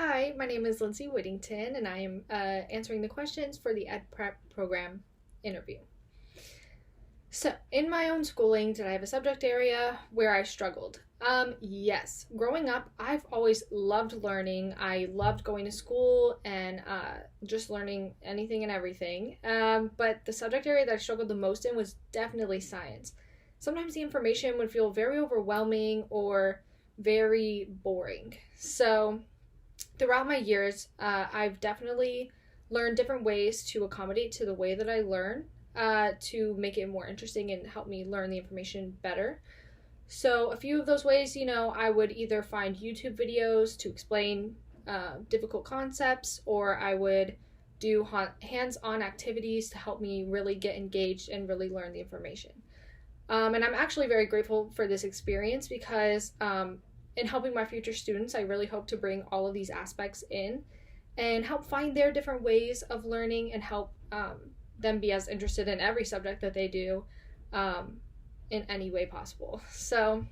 Hi, my name is Lindsey Whittington, and I am answering the questions for the EdPrep program interview. So, in my own schooling, did I have a subject area where I struggled? Yes. Growing up, I've always loved learning. I loved going to school and just learning anything and everything. But the subject area that I struggled the most in was definitely science. Sometimes the information would feel very overwhelming or very boring. So, throughout my years, I've definitely learned different ways to accommodate to the way that I learn to make it more interesting and help me learn the information better. So, a few of those ways, I would either find YouTube videos to explain difficult concepts, or I would do hands-on activities to help me really get engaged and really learn the information. And I'm actually very grateful for this experience because in helping my future students, I really hope to bring all of these aspects in and help find their different ways of learning and help them be as interested in every subject that they do in any way possible. So,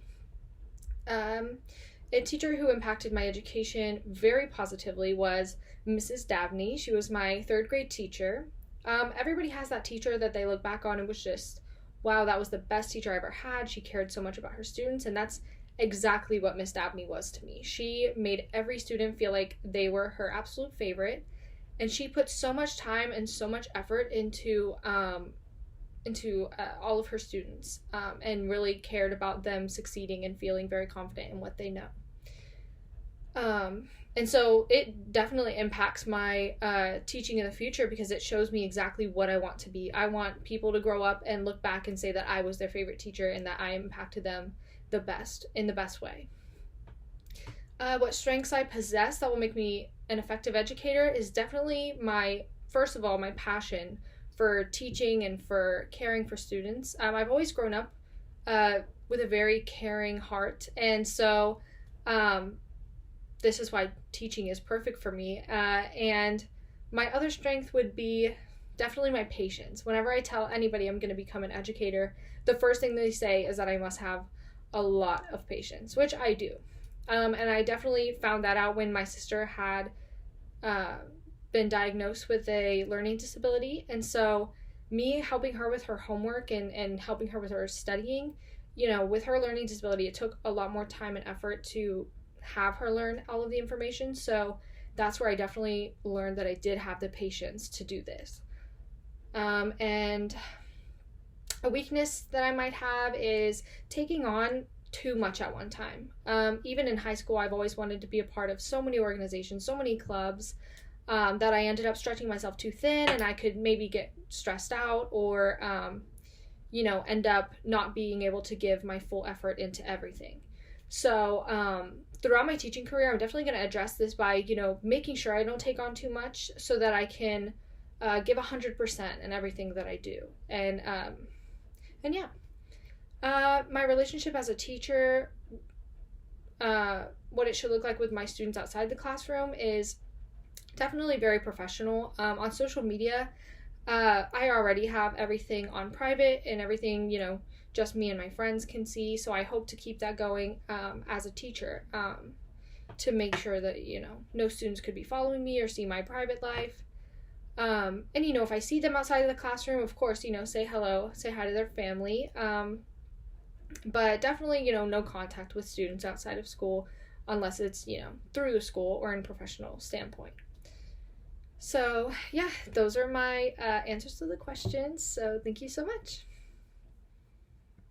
a teacher who impacted my education very positively was Mrs. Dabney. She was my third grade teacher. Everybody has that teacher that they look back on and was just, wow, that was the best teacher I ever had. She cared so much about her students, and that's exactly what Miss Dabney was to me. She made every student feel like they were her absolute favorite, and she put so much time and so much effort into all of her students, and really cared about them succeeding and feeling very confident in what they know. And so it definitely impacts my teaching in the future because it shows me exactly what I want to be. I want people to grow up and look back and say that I was their favorite teacher and that I impacted them in the best way. What strengths I possess that will make me an effective educator is definitely first of all, my passion for teaching and for caring for students. I've always grown up with a very caring heart, and so this is why teaching is perfect for me. And my other strength would be definitely my patience. Whenever I tell anybody I'm going to become an educator, the first thing they say is that I must have a lot of patience, which I do. And I definitely found that out when my sister had been diagnosed with a learning disability. And so me helping her with her homework and helping her with her studying, with her learning disability, it took a lot more time and effort to have her learn all of the information. So that's where I definitely learned that I did have the patience to do this. And a weakness that I might have is taking on too much at one time. Even in high school, I've always wanted to be a part of so many organizations, so many clubs, that I ended up stretching myself too thin, and I could maybe get stressed out or, end up not being able to give my full effort into everything. So throughout my teaching career, I'm definitely going to address this by, making sure I don't take on too much so that I can give 100% in everything that I do. And yeah. My relationship as a teacher, what it should look like with my students outside the classroom is definitely very professional. On social media, I already have everything on private and everything, just me and my friends can see. So I hope to keep that going as a teacher to make sure that, no students could be following me or see my private life. And, if I see them outside of the classroom, of course, say hello, say hi to their family. But definitely, no contact with students outside of school unless it's, through the school or in a professional standpoint. So, yeah, those are my answers to the questions. So thank you so much.